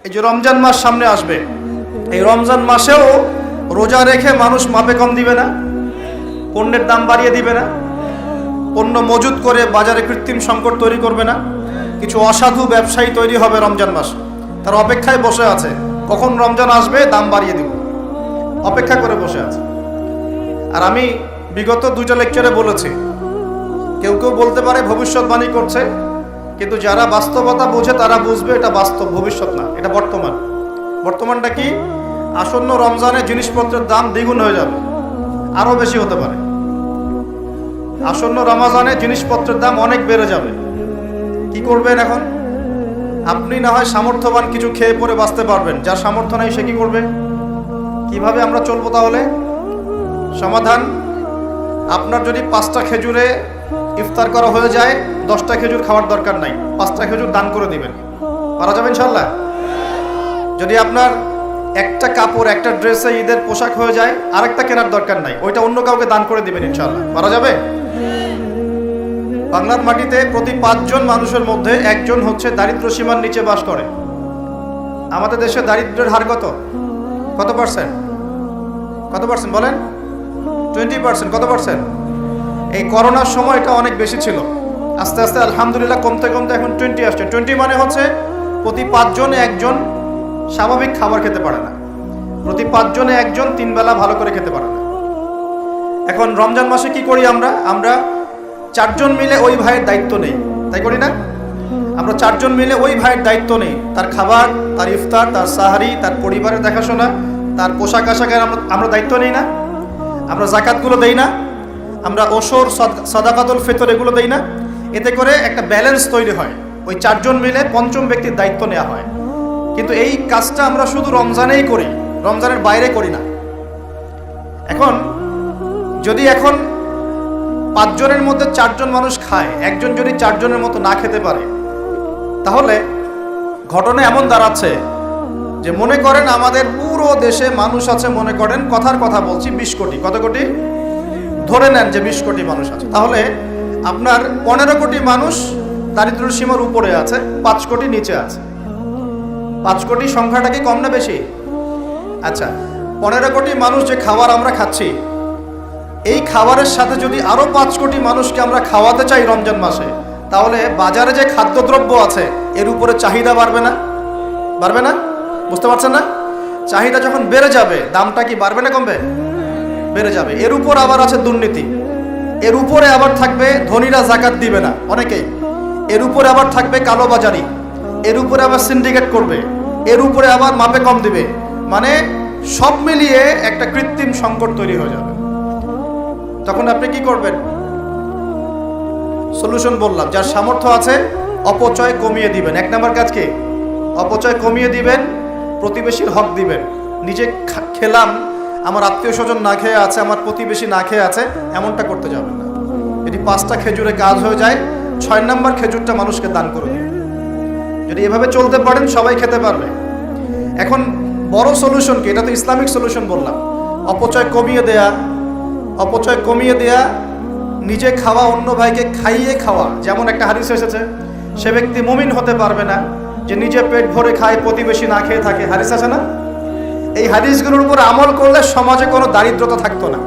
এই যে রমজান মাস সামনে আসবে, এই রমজান মাসেও রোজা রেখে মানুষ মাপে কম দিবে না, পণ্যের দাম বাড়িয়ে দিবে না, পণ্য মজুত করে বাজারে কৃত্রিম সংকট তৈরি করবে না। কিছু অসাধু ব্যবসায়ী তৈরি হবে রমজান মাস, তার অপেক্ষায় বসে আছে কখন রমজান আসবে দাম বাড়িয়ে দিব, অপেক্ষা করে বসে আছে। আর আমি বিগত 2টা লেকচারে বলেছি, কেউ কেউ বলতে পারে ভবিষ্যৎবাণী করছে, কিন্তু যারা বাস্তবতা বোঝে তারা বুঝবে এটা বাস্তব, ভবিষ্যৎ না, এটা বর্তমান। বর্তমানটা কি? আসন্ন রমজানে জিনিসপত্রের দাম দ্বিগুণ হয়ে যাবে, আরো বেশি হতে পারে। আসন্ন রমজানে জিনিসপত্রের দাম অনেক বেড়ে যাবে। কি করবেন এখন? আপনি না হয় সামর্থ্যবান কিছু খেয়ে পরে বাঁচতে পারবেন, যার সামর্থ্য নাই সে কি করবে? কিভাবে আমরা চলবো তাহলে? সমাধান, আপনার যদি 5টা খেজুরে ইফতার করা হয়ে যায়, 10টা খেজুর খাওয়ার দরকার নাই, 5টা খেজুর দান করে দিবেন। পারা যাবে ইনশাল্লাহ? যদি আপনার একটা কাপড়, একটা ড্রেসে ঈদের পোশাক হয়ে যায়, আরেকটা কেনার দরকার নাই, ওইটা অন্য কাউকে দান করে দিবেন ইনশাল্লাহ। পারা যাবে? বাংলার মাটিতে প্রতি 5 জন মানুষের মধ্যে 1 জন হচ্ছে দারিদ্র সীমার নিচে বাস করে। আমাদের দেশে দারিদ্র্যের হার কত? কত পার্সেন্ট? কত পার্সেন্ট বলেন? 20%। কত পার্সেন্ট? এই করোনার সময় এটা অনেক বেশি ছিল, আস্তে আস্তে আলহামদুলিল্লাহ কমতে কমতে এখন 20 আসছে। 20 মানে হচ্ছে প্রতি 5 জনে 1 জন স্বাভাবিক খাবার খেতে পারে না, প্রতি 5 জনে 1 জন 3 বেলা ভালো করে খেতে পারে না। এখন রমজান মাসে কি করি আমরা? আমরা 4 জন মিলে ওই ভাইয়ের দায়িত্ব নেই, তাই করি না? আমরা 4 জন মিলে ওই ভাইয়ের দায়িত্ব নেই, তার খাবার, তার ইফতার, তার সাহারি, তার পরিবারের দেখাশোনা, তার পোশাক আশাকের আমরা দায়িত্ব নেই না? আমরা জাকাতগুলো দেই না? আমরা ওসর, সাদাকাতুল ফিতর এগুলো দেই না? এতে করে একটা ব্যালেন্স তৈরি হয়, ওই 4 জন মিলে 5ম ব্যক্তির দায়িত্ব নেওয়া হয়। কিন্তু এই কাজটা আমরা শুধু রমজানেই করি, রমজানের বাইরে করি না। এখন যদি 5 জনের মধ্যে 4 জন মানুষ খায়, 1 জন যদি 4 জনের মতো না খেতে পারে, তাহলে ঘটনা এমন দাঁড়াচ্ছে যে মনে করেন আমাদের পুরো দেশে মানুষ আছে, মনে করেন কথার কথা বলছি 20 কোটি। কত কোটি? ধরে নেন যে 20 কোটি মানুষ আছে, তাহলে আপনার 15 কোটি মানুষ দারিদ্র সীমার উপরে আছে, 5 কোটি নিচে আছে। 5 কোটি সংখ্যাটা কি কম না বেশি? আচ্ছা, 15 কোটি মানুষ যে খাবার আমরা খাচ্ছি, এই খাবারের সাথে যদি আরো 5 কোটি মানুষকে আমরা খাওয়াতে চাই রমজান মাসে, তাহলে বাজারে যে খাদ্যদ্রব্য আছে এর উপরে চাহিদা বাড়বে না? বাড়বে না? বুঝতে পারছেন না? চাহিদা যখন বেড়ে যাবে, দামটা কি বাড়বে না কমবে? বেড়ে যাবে। এর উপর আবার আছে দুর্নীতি, এর উপরে আবার থাকবে ধনীরা জাকাত দিবে না অনেকেই, এর উপরে আবার থাকবে কালোবাজারি, এর উপরে আবার সিন্ডিকেট করবে, এর উপরে আবার মাপে কম দিবে। মানে সব মিলিয়ে একটা কৃত্রিম সংকট তৈরি হয়ে যাবে। তখন আপনি কি করবেন? সলিউশন বললাম, যার সামর্থ্য আছে অপচয় কমিয়ে দিবেন। 1 নম্বর কাজ কি? অপচয় কমিয়ে দিবেন, প্রতিবেশীর হক দিবেন। নিজে খেলাম, আমার আত্মীয় স্বজন না খেয়ে আছে, আমার প্রতিবেশী না খেয়ে আছে, এমনটা করতে যাবেন না। যদি 5টা খেজুরে কাজ হয়ে যায়, 6 নম্বর খেজুরটা মানুষকে দান করে দিন। যদি এভাবে চলতে পারেন সবাই খেতে পারবে। এখন বড় সলিউশন কি? এটা তো ইসলামিক সলিউশন বললাম। অপচয় কমিয়ে দেয়া, অপচয় কমিয়ে দেয়া, নিজে খাওয়া, অন্য ভাইকে খাইয়ে খাওয়া। যেমন একটা হাদিস এসেছে, সে ব্যক্তি মুমিন হতে পারবে না যে নিজে পেট ভরে খায়, প্রতিবেশী না খেয়ে থাকে। হাদিস আছে না? এই হাদিসগুলোর উপর আমল করলে সমাজে কোনো দারিদ্রতা থাকতো না।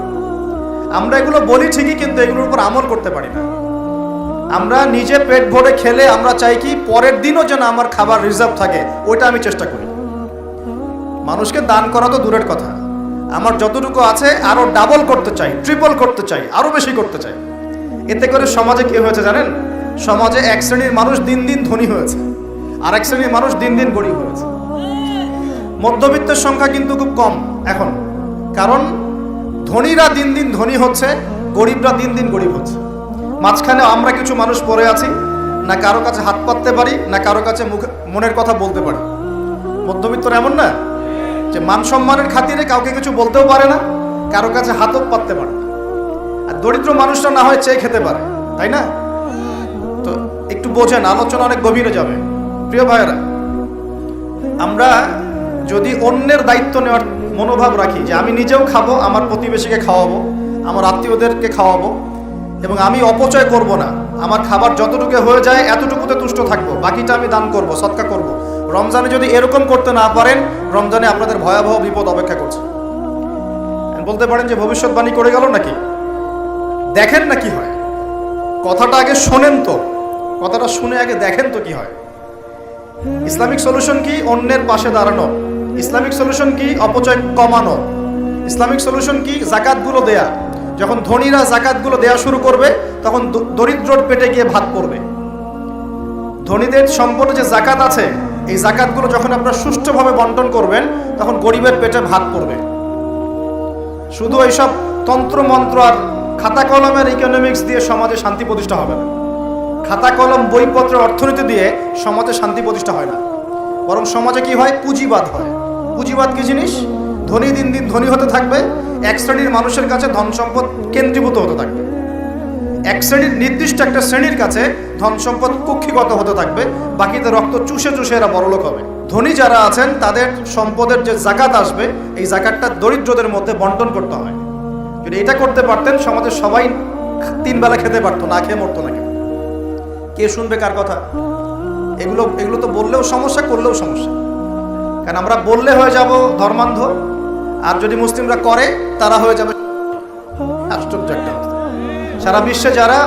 আমরা এগুলো বলি ঠিকই, কিন্তু এগুলোর উপর আমল করতে পারি না। আমরা নিজে পেট ভরে খেলে আমরা চাই কি পরের দিনও যেন আমার খাবার রিজার্ভ থাকে, ওইটা আমি চেষ্টা করি। মানুষকে দান করা তো দূরের কথা, আমার যতটুকু আছে আরো ডাবল করতে চাই, ট্রিপল করতে চাই, আরো বেশি করতে চাই। এতে করে সমাজে কি হয়েছে জানেন? সমাজে 1 শ্রেণীর মানুষ দিন দিন ধনী হয়েছে, আর 1 শ্রেণীর মানুষ দিন দিন গরিব হয়েছে। মধ্যবিত্তের সংখ্যা কিন্তু খুব কম এখন, কারণ ধনীরা দিন দিন ধনী হচ্ছে, গরিবরা দিন দিন গরিব হচ্ছে। মাঝখানে আমরা কিছু মানুষ পড়ে আছি, না কারো কাছে হাত পাততে পারি, না কারো কাছে মনের কথা বলতে পারি। মধ্যবিত্তরা এমন না যে মান সম্মানের খাতিরে কাউকে কিছু বলতেও পারে না, কারো কাছে হাতও পাততে পারে না। আর দরিদ্র মানুষরা না হয় চেয়ে খেতে পারে, তাই না? তো একটু বোঝেন, আলোচনা অনেক গভীরে যাবে। প্রিয় ভাইয়েরা, আমরা যদি অন্যের দায়িত্ব নেওয়ার মনোভাব রাখি যে আমি নিজেও খাবো, আমার প্রতিবেশীকে খাওয়াবো, আমার আত্মীয়দেরকে খাওয়াবো, এবং আমি অপচয় করব না, আমার খাবার যতটুকু হয়ে যায় এতটুকুতে তুষ্ট থাকবো, বাকিটা আমি দান করব, সদকা করব, রমজানে যদি এরকম করতে না পারেন, রমজানে আপনাদের ভয়াবহ বিপদ অপেক্ষা করছে। বলতে পারেন যে ভবিষ্যৎবাণী করে গেল নাকি? দেখেন না কি হয়, কথাটা আগে শোনেন তো, কথাটা শুনে আগে দেখেন তো কি হয়। ইসলামিক সলিউশন কি? অন্যের পাশে দাঁড়ানো। ইসলামিক সলিউশন কি? অপচয় কমানো। ইসলামিক সলিউশন কি? জাকাতগুলো দেয়া। যখন ধনীরা জাকাতগুলো দেয়া শুরু করবে, তখন দরিদ্রর পেটে গিয়ে ভাত পড়বে। ধনীদের সম্পদে যে জাকাত আছে, এই জাকাতগুলো যখন আপনারা সুষ্ঠুভাবে বন্টন করবেন, তখন গরিবের পেটে ভাত পড়বে। শুধু এইসব তন্ত্র মন্ত্র আর খাতা কলমের ইকোনমিক্স দিয়ে সমাজে শান্তি প্রতিষ্ঠা হবে না। খাতা কলম বইপত্রের অর্থনীতি দিয়ে সমাজে শান্তি প্রতিষ্ঠা হয় না, বরং সমাজে কি হয়? পুঁজিবাদ হয়। পুঁজিবাদ কি জিনিস? ধনী দিন দিন ধনী হতে থাকবে, এক শ্রেণীর মানুষের কাছে ধন সম্পদ কেন্দ্রীভূত হতে থাকবে। এক শ্রেণীর নির্দিষ্ট একটা শ্রেণীর কাছে ধন সম্পদ কুক্ষিগত হতে থাকবে, বাকিদের রক্ত চুষে চুষে এরা বড়লোক হবে। ধনী যারা আছেন তাদের সম্পদের যে জাকাত আসবে, এই জাকাতটা দরিদ্রদের মধ্যে বন্টন করতে হয়। যদি এটা করতে পারতেন, সমাজের সবাই 3 বেলা খেতে পারতো, না খেয়ে মরতো না। কে শুনবে কার কথা? এগুলো তো বললেও সমস্যা, করলেও সমস্যা। কারণ আমরা বললে হয়ে যাব ধর্মান্ধ, আর যদি মুসলিমরা করে তারা হয়ে যাবে আশ্চর্য একটা। সারা বিশ্বে যারা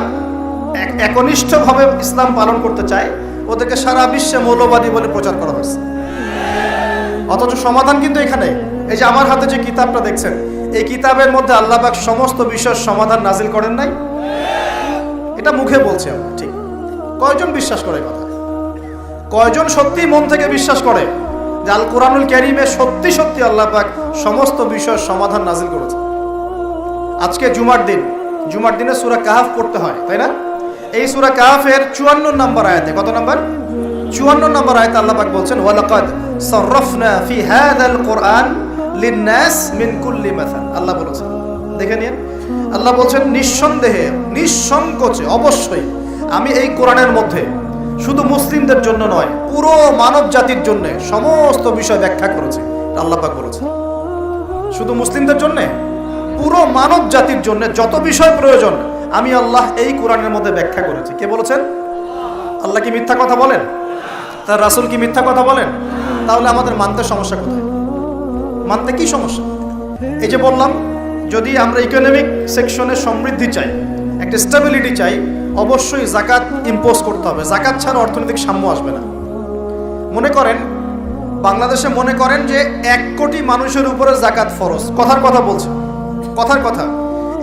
একনিষ্ঠভাবে ইসলাম পালন করতে চায়, ওদেরকে সারা বিশ্বে মৌলবাদী বলে প্রচার করা হয়েছে। অথচ সমাধান কিন্তু এখানে। এই যে আমার হাতে যে কিতাবটা দেখছেন, এই কিতাবের মধ্যে আল্লাহ পাক সমস্ত বিষয়ের সমাধান নাজিল করেন নাই? এটা মুখে বলছি আমরা, ঠিক। কয়জন বিশ্বাস করে কথা? কয়জন সত্যি মন থেকে বিশ্বাস করে যে আল কোরআনুল কারীমে সত্যি সত্যি আল্লাহ পাক সমস্ত বিষয়ের সমাধান নাজিল করেছে? আজকে জুমার দিনে সূরা কাহফ পড়তে হয়, তাই না? এই সূরা কাহফের 54 নম্বর আয়াতে, কত নম্বর? 54 নম্বর আয়াতে আল্লাহ পাক বলছেন, ওয়ালাকাদ সাররাফনা ফি হাযাল কুরআন লিন-নাস মিন কুল্লি মাসাল। আল্লাহ বলেছেন, দেখে নিন, আল্লাহ বলছেন নিঃসন্দেহে, নিঃসংকোচে, অবশ্যই আমি এই কোরআনের মধ্যে শুধু মুসলিমদের জন্য নয়, পুরো মানব জাতির জন্য সমস্ত বিষয় ব্যাখ্যা করেছি। আল্লাহ পাক বলেছেন শুধু মুসলিমদের জন্য, পুরো মানব জাতির জন্য যত বিষয় প্রয়োজন আমি আল্লাহ এই কোরআনের মধ্যে ব্যাখ্যা করেছি। কে বলেছেন? আল্লাহ কি মিথ্যা কথা বলেন? তার রাসূল কি মিথ্যা কথা বলেন? তাহলে আমাদের মানতে সমস্যা কোথায়? মানতে কি সমস্যা? এই যে বললাম, যদি আমরা ইকোনমিক সেকশনে সমৃদ্ধি চাই, একটা স্টেবিলিটি চাই, অবশ্যই জাকাত ইম্পোজ করতে হবে। জাকাত ছাড়া অর্থনৈতিক সাম্য আসবে না। মনে করেন বাংলাদেশে মনে করেন যে 1 কোটি মানুষের উপরে জাকাত ফরজ। কথার কথা বলছে, কথার কথা।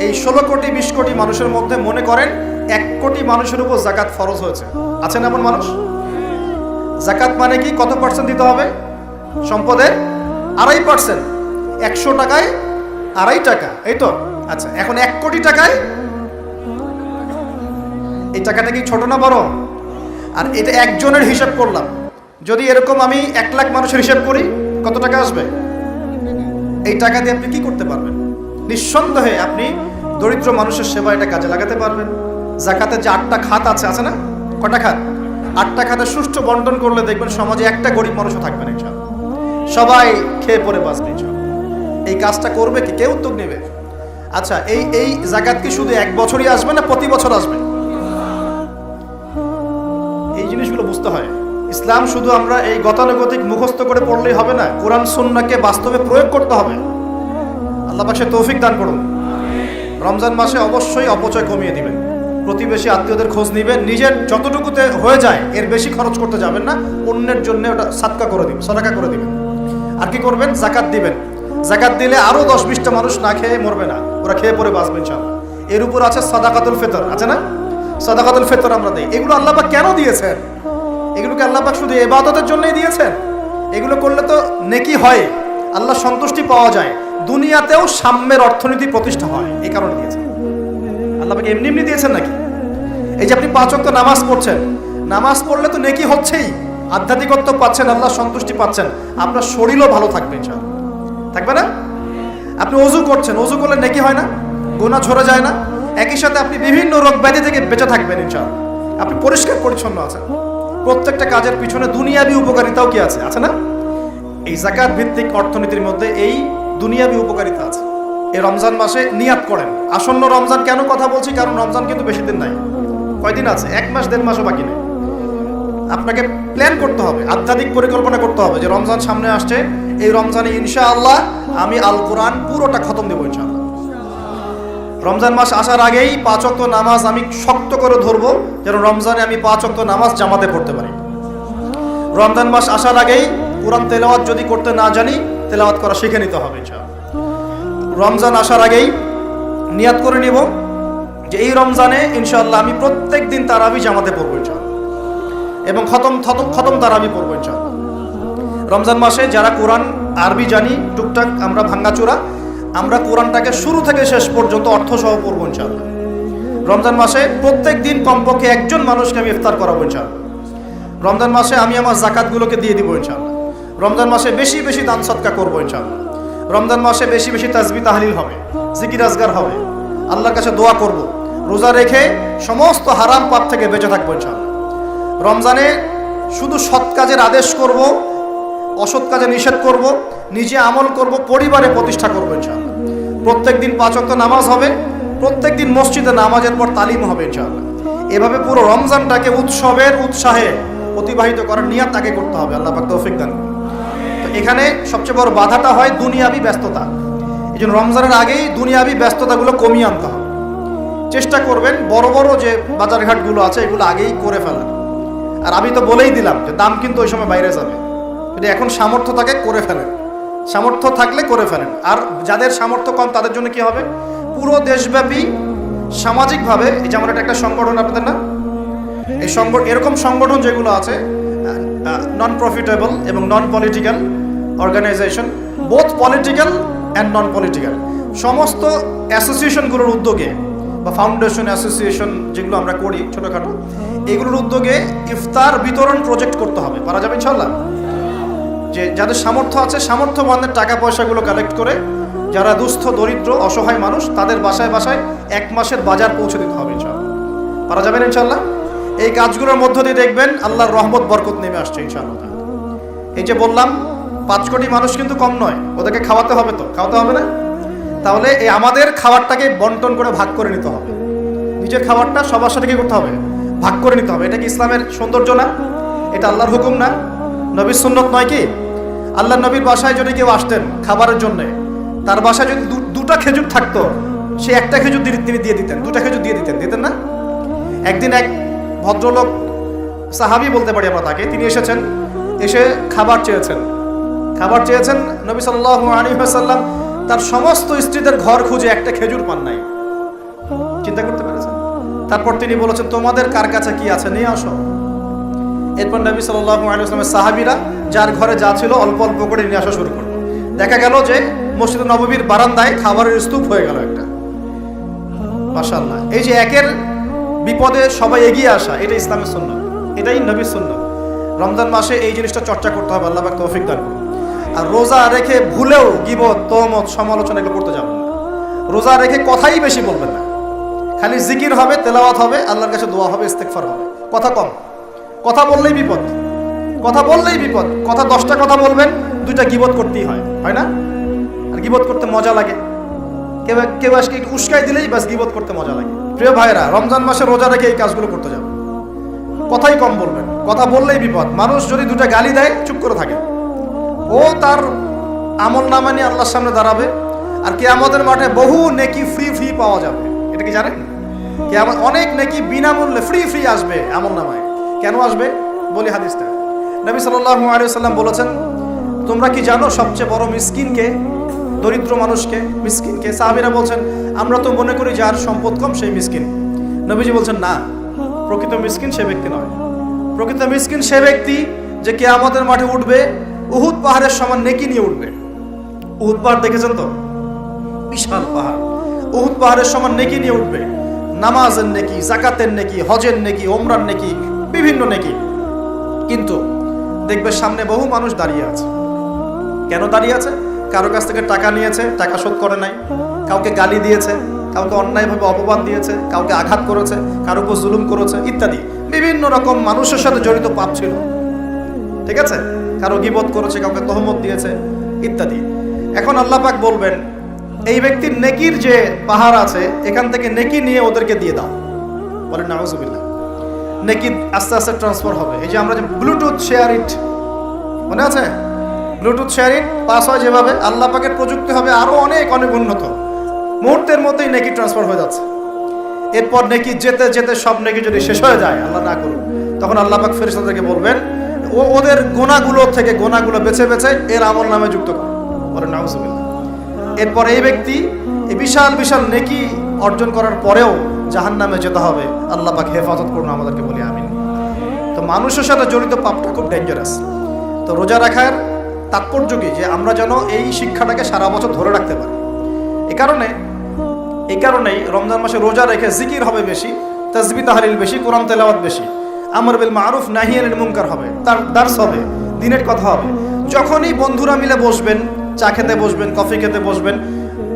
এই 16 কোটি 20 কোটি মানুষের মধ্যে মনে করেন 1 কোটি মানুষের উপর জাকাত ফরজ হয়েছে। আছেন এমন মানুষ? জাকাত মানে কি? কত পার্সেন্ট দিতে হবে সম্পদের? 2.5%। 100 টাকায় 2.5 টাকা, এই তো। আচ্ছা, এখন 1 কোটি টাকায় এই টাকাটা কি ছোট না বড়? আর এটা একজনের হিসাব করলাম। যদি এরকম আমি 1 লাখ মানুষের হিসাব করি, কত টাকা আসবে? এই টাকা দিয়ে আপনি কি করতে পারবেন? নিঃসন্দেহে আপনি দরিদ্র মানুষের সেবা এটা কাজে লাগাতে পারবেন। জাকাতের যে 8টা খাত আছে না? কটা খাত? 8টা খাতে সুষ্ঠু বন্টন করলে দেখবেন সমাজে একটা গরিব মানুষও থাকবে না ইনশাআল্লাহ। সবাই খেয়ে পরে বাঁচবে ইনশাআল্লাহ। এই কাজটা করবে কি? কে উদ্যোগ নেবে? আচ্ছা, এই জাকাত কি শুধু 1 বছরই আসবে না প্রতি বছর আসবে? এই জিনিসগুলো বুঝতে হয়। ইসলাম শুধু আমরা এই গতানুগতিক মুখস্থ করে পড়লেই হবে না, কোরআন সুন্নাহকে বাস্তবে প্রয়োগ করতে হবে। আল্লাহ পাক তৌফিক দান করুন। রমজান মাসে অবশ্যই অপচয় কমিয়ে দিবেন, প্রতিবেশী আত্মীয়দের খোঁজ নিবেন, নিজের যতটুকুতে হয়ে যায় এর বেশি খরচ করতে যাবেন না, অন্যের জন্য ওটা সাদকা করে দিবেন, সদকা করে দিবেন। আর কি করবেন? জাকাত দিবেন। জাকাত দিলে আরো 10-20টা মানুষ না খেয়ে মরবে না, ওরা খেয়ে পরে বাঁচবে ইনশাআল্লাহ। এর উপর আছে সাদাকাতুল ফিতর, আছে না? সাদাকাতুল ফিতর আমরা দেই। এগুলো আল্লাহ পাক কেন দিয়েছেন? এগুলোকে আল্লাহ পাক শুধু ইবাদতের জন্যই দিয়েছেন? এগুলো করলে তো নেকি হয়, আল্লাহ সন্তুষ্টি পাওয়া যায়, দুনিয়াতেও সাম্যের অর্থনীতি প্রতিষ্ঠা হয়, এই কারণে দিয়েছেন। আল্লাহ পাক এমনি এমনি দিয়েছেন নাকি? এই যে আপনি 5 ওয়াক্ত নামাজ পড়ছেন, নামাজ পড়লে তো নেকি হচ্ছেই, আধ্যাত্মিকত্ব পাচ্ছেন, আল্লাহ সন্তুষ্টি পাচ্ছেন, আপনার শরীরও ভালো থাকবে ইনশাআল্লাহ, থাকবে না? আপনি ওযু করছেন, ওযু করলে নেকি হয় না? গুনাহ ঝরে যায় না? একই সাথে আপনি বিভিন্ন রোগ ব্যাধি থেকে বেঁচে থাকবেন ইনশাআল্লাহ। আপনি পরিষ্কার পরিচ্ছন্ন আছেন। প্রত্যেকটা কাজের পিছনে দুনিয়াবি উপকারিতাও কি আছে? আছে না? এই জাকাত ভিত্তিক অর্থনীতির মধ্যে এই দুনিয়াবি উপকারিতা আছে। এই রমজান মাসে নিয়াত করেন। আসন্ন রমজান কেন কথা বলছি? কারণ রমজান কিন্তু বেশি দিন নাই। কয়দিন আছে? 1 মাস 1.5 মাসও বাকি নেই। আপনাকে প্ল্যান করতে হবে, আধ্যাত্মিক পরিকল্পনা করতে হবে যে রমজান সামনে আসছে, এই রমজানে ইনশাআল্লাহ আমি আল কোরআন পুরোটা খতম দেবো ইনশাআল্লাহ। রমজান মাস আসার আগেই 5 ওয়াক্ত নামাজ আমি শক্ত করে ধরবো, যেন রমজানে আমি 5 ওয়াক্ত নামাজ জামাতে পড়তে পারি। রমজান মাস আসার আগেই কোরআন তেলাওয়াত যদি করতে না জানি, তেলাওয়াত করা শিখে নিতে হবে ইনশাআল্লাহ। রমজান আসার আগেই নিয়াত করে নিব যে এই রমজানে ইনশাআল্লাহ আমি প্রত্যেক দিন তারাবি জামাতে পড়বো ইনশাআল্লাহ, এবং খতম তারাবি পড়বো ইনশাআল্লাহ। রমজান মাসে যারা কোরআন আরবি জানি টুকটাক আমরা ভাঙ্গাচোরা, আমরা কোরআনটাকে শুরু থেকে শেষ পর্যন্ত অর্থসহ পড়বো ইনশাআল্লাহ। রমজান মাসে প্রত্যেক দিন কমপক্ষে একজন মানুষকে আমি ইফতার করাবো ইনশাআল্লাহ। রমজান মাসে আমি আমার জাকাতগুলোকে দিয়ে দিব ইনশাআল্লাহ। রমজান মাসে বেশি বেশি দান সদকা করবো ইনশাআল্লাহ। রমজান মাসে বেশি বেশি তাসবিহ তাহলিল হবে, জিকির আজগার হবে, আল্লাহর কাছে দোয়া করব, রোজা রেখে সমস্ত হারাম পাপ থেকে বেঁচে থাকবো ইনশাআল্লাহ। রমজানে শুধু সৎ কাজের আদেশ করব, অসৎ কাজে নিষেধ করব, নিজে আমল করব, পরিবারে প্রতিষ্ঠা করবো ইনশাআল্লাহ। প্রত্যেক দিন 5 ওয়াক্ত নামাজ হবে, প্রত্যেক দিন মসজিদে নামাজের পর তালিম হবে ইনশাআল্লাহ। এভাবে পুরো রমজানটাকে উৎসবের উৎসাহে অতিবাহিত করার নিয়াত তাকে করতে হবে। আল্লাহ পাক তৌফিক দান করুন। তো এখানে সবচেয়ে বড় বাধাটা হয় দুনিয়াবি ব্যস্ততা। এই জন্য রমজানের আগেই দুনিয়াবি ব্যস্ততাগুলো কমিয়ে আনতে হবে। চেষ্টা করবেন বড় বড় যে বাজারঘাটগুলো আছে এগুলো আগেই করে ফেলার। আর আমি তো বলেই দিলাম যে দাম কিন্তু ওই সময় বাইরে যাবে, যদি এখন সামর্থ্য থাকে করে ফেলেন, সামর্থ্য থাকলে করে ফেলেন। আর যাদের সামর্থ্য কম তাদের জন্য কি হবে, পুরো দেশব্যাপী সামাজিকভাবে, যেমন এটা একটা সংগঠন আপনাদের না, এই এরকম সংগঠন যেগুলো আছে নন প্রফিটেবল এবং non political organization, both political and non political, সমস্ত অ্যাসোসিয়েশনগুলোর উদ্যোগে বা ফাউন্ডেশন অ্যাসোসিয়েশন যেগুলো আমরা করি ছোটোখাটো, এগুলোর উদ্যোগে ইফতার বিতরণ প্রজেক্ট করতে হবে। পারা যাবে ইনশাল্লাহ। যে যাদের সামর্থ্য আছে সামর্থ্যবানদের টাকা পয়সাগুলো কালেক্ট করে যারা দুস্থ দরিদ্র অসহায় মানুষ তাদের বাসায় বাসায় 1 মাসের বাজার পৌঁছে দিতে হবে ইনশাআল্লাহ। পারা যাবেন ইনশাআল্লাহ। এই কাজগুলোর মধ্য দিয়ে দেখবেন আল্লাহর রহমত বরকত নেমে আসছে ইনশাআল্লাহ। এই যে বললাম 5 কোটি মানুষ কিন্তু কম নয়, ওদেরকে খাওয়াতে হবে, তো খাওয়াতে হবে না? তাহলে এই আমাদের খাবারটাকে বন্টন করে ভাগ করে নিতে হবে। নিজের খাবারটা সবার সাথে কি করতে হবে, ভাগ করে নিতে হবে। এটা কি ইসলামের সৌন্দর্য না? এটা আল্লাহর হুকুম না? নবীর সুন্নত নয় কি? আল্লাহ নবীর বাসায় যদি কেউ আসতেন খাবারের জন্যে, তার বাসায় যদি 2টা খেজুর থাকতো, সে 1টা খেজুর তিনি দিয়ে দিতেন, 2টা খেজুর দিয়ে দিতেন না? একদিন এক ভদ্রলোক, সাহাবী বলতে পারি আমরা তাকে, তিনি এসে খাবার চেয়েছেন। নবী সাল্লাল্লাহু আলাইহি ওয়াসাল্লাম তার সমস্ত স্ত্রীদের ঘর খুঁজে 1টা খেজুর পান নাই। চিন্তা করতে পেরেছেন? তারপর তিনি বলেছেন তোমাদের কার কাছে কি আছে নিয়ে আসো। এরপর নবী সাল্লাল্লাহু আলাইহি ওয়াসাল্লামের সাহাবীরা যার ঘরে যা ছিল অল্প অল্প করে নিয়ে আসা শুরু করলো। দেখা গেল যে মসজিদ নববীর বারান্দায় খাবারের স্তূপ হয়ে গেল একটা। মাশাআল্লাহ। এই যে একের বিপদে সবাই এগিয়ে আসা, এটা ইসলামের সুন্নাত, এটাই নবীর সুন্নাত। রমজান মাসে এই জিনিসটা চর্চা করতে হবে। আল্লাহ পাক তৌফিক দান করুন। আর রোজা রেখে ভুলেও গীবত, তহমত, সমালোচনা এগুলো করতে যাবেন না। রোজা রেখে কথাই বেশি বলবেন না, খালি জিকির হবে, তেলাওয়াত হবে, আল্লাহর কাছে দোয়া হবে, ইস্তেগফার হবে। কথা কম, কথা বললেই বিপদ, কথা 10টা কথা বলবেন, 2টা গীবত করতেই হয় না? আর গীবত করতে মজা লাগে, কেউ আজকে একটু উস্কাই দিলেই বাস গীবত করতে মজা লাগে। প্রিয় ভাইরা, রমজান মাসে রোজা রেখে এই কাজগুলো করতে যাবে। কথাই কম বলবেন, কথা বললেই বিপদ। মানুষ যদি 2টা গালি দেয় চুপ করে থাকে, ও তার আমল নামা নিয়ে আল্লাহর সামনে দাঁড়াবে। আর কিয়ামতের মাঠে বহু নেকি ফ্রি পাওয়া যাবে। এটা কি জানেন? কিয়ামত অনেক নেকি বিনামূল্যে ফ্রি আসবে আমল নামায়। কেন আসবে বলি হাদিসটা। নবী সাল্লাল্লাহু আলাইহি ওয়াসাল্লাম বলেছেন, তোমরা কি জানো সবচেয়ে বড় মিসকিনকে, দরিদ্র মানুষকে, মিসকিনকে? সাহাবীরা বলছেন, আমরা তো মনে করি যার সম্পদ কম সেই মিসকিন। নবীজি বলছেন, না, প্রকৃত মিসকিন সে ব্যক্তি নয়। প্রকৃত মিসকিন সে ব্যক্তি যে কিয়ামতের মাঠে উঠবে উহুদ পাহাড়ের সমান নেকি নিয়ে উঠবে। উহুদ পাহাড় দেখেছেন তো? বিশাল পাহাড়। উহুদ পাহাড়ের সমান নেকি নিয়ে উঠবে। নামাজের নেকি, যাকাতের নেকি, হজের নেকি, ওমরার নেকি, বিভিন্ন নেকি। কিন্তু দেখবে সামনে বহু মানুষ দাঁড়িয়ে আছে। কেন দাঁড়িয়ে আছে? কারো কাছ থেকে টাকা নিয়েছে, টাকা শোধ করে নাই, কাউকে গালি দিয়েছে, কাউকে অন্যায়ভাবে অপমান দিয়েছে, কাউকে আঘাত করেছে, কারো উপর জুলুম করেছে ইত্যাদি। বিভিন্ন রকম মানুষের সাথে জড়িত পাপ ছিল, ঠিক আছে? কারো গীবত করেছে, কাউকে তহমত দিয়েছে ইত্যাদি। এখন আল্লাহ পাক বলবেন, এই ব্যক্তির নেকির যে পাহাড় আছে এখান থেকে নেকি নিয়ে ওদেরকে দিয়ে দাও। বলেন নাউজুবিল্লাহ। নেকি আস্তে আস্তে ট্রান্সফার হবে। এই যে আমরা যে ব্লুটুথ শেয়ার ইট, মনে আছে ব্লুটুথ শেয়ার ইট পাস হয় যেভাবে, আল্লাহ পাকের প্রযুক্তি হবে আরো অনেক অনেক উন্নত, মুহূর্তের মধ্যেই নেকি ট্রান্সফার হয়ে যাচ্ছে। এরপর নেকি যেতে যেতে সব নেকি যদি শেষ হয়ে যায়, আল্লাহ না করুন, তখন আল্লাহ পাক ফেরেশতাদেরকে বলবেন ওদের গোনাগুলো থেকে গোনাগুলো বেছে বেছে এর আমল নামে যুক্ত করে, বলেন নাউজুবিল্লাহ। এরপর এই ব্যক্তি এই বিশাল বিশাল নেকি অর্জন করার পরেও জাহান্নামে যেতে হবে। আল্লাহ পাক হেফাজত করুন আমাদেরকে, বলি আমিন। তো মানুষের সাথে জড়িত পাপটা খুব ডেঞ্জারাস। তো রোজা রাখার তাৎপর্য কি, যে আমরা যেন এই শিক্ষাটাকে সারা বছর ধরে রাখতে পারি। এই কারণেই রমজান মাসে রোজা রেখে জিকির হবে বেশি, তাসবিহ তাহলিল বেশি, কোরআন তেলাওয়াত বেশি, আমর বিল মারুফ নাহি আনিল মুনকার হবে, তার দার্স হবে, দিনের কথা হবে। যখনই বন্ধুরা মিলে বসবেন, চা খেতে বসবেন, কফি খেতে বসবেন,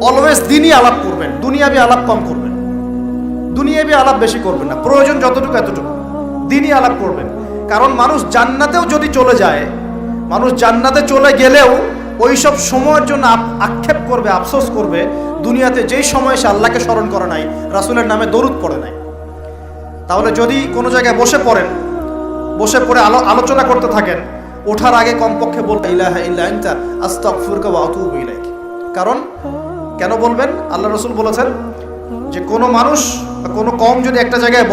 অলওয়েজ দিনই আলাপ করবেন, দুনিয়াবি আলাপ কম করবেন, দুনিয়াবি আলাপ বেশি করবেন না, প্রয়োজন যতটুকু এতটুকু দিনই আলাপ করবেন। কারণ মানুষ জান্নাতেও যদি চলে যায়, মানুষ জান্নাতে চলে গেলেও ওই সব সময়ের জন্য আক্ষেপ করবে, আফসোস করবে, দুনিয়াতে যেই সময় সে আল্লাহকে স্মরণ করে নাই, রাসূলের নামে দরুদ পড়ে নাই। তাহলে যদি কোনো জায়গায় বসে পড়েন, বসে পড়ে আলোচনা করতে থাকেন, ওঠার আগে কমপক্ষে বলবেন ইলাহা ইল্লা আনতা আস্তাগফিরুকা ওয়া আতুবু ইলাইক। কারণ কেন বলবেন, আল্লাহ রাসূল বলেছেন যে কোনো মানুষ বা কোনো কওম যদি একটা জায়গায়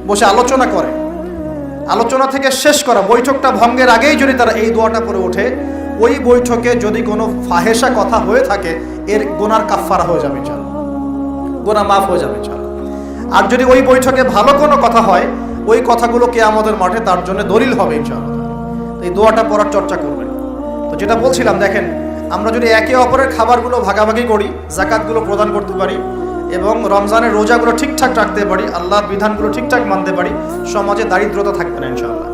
বসে আলোচনা করে, আলোচনা থেকে শেষ করা বৈঠকটা ভঙ্গের আগেই যদি তারা এই দোয়াটা পড়ে ওঠে, ওই বৈঠকে যদি কোনো ফাহেসা কথা হয়ে থাকে, এর গুনার কাফফারা হয়ে যাবে ইনশাআল্লাহ, গুনাহ মাফ হয়ে যাবে ইনশাআল্লাহ। আর যদি ওই বৈঠকে ভালো কোনো কথা হয়, ওই কথাগুলো কিয়ামতের মাঠে তার জন্য দলিল হবে ইনশাআল্লাহ। এই দোয়াটা পড়ার চর্চা করবেন। তো যেটা বলছিলাম, দেখেন আমরা যদি একে অপরের খাবারগুলো ভাগাভাগি করি, যাকাতগুলো প্রদান করতে পারি এবং রমজানের রোজাগুলো ঠিকঠাক রাখতে পারি, আল্লাহর বিধানগুলো ঠিকঠাক মানতে পারি, সমাজে দারিদ্রতা থাকবে না ইনশাআল্লাহ।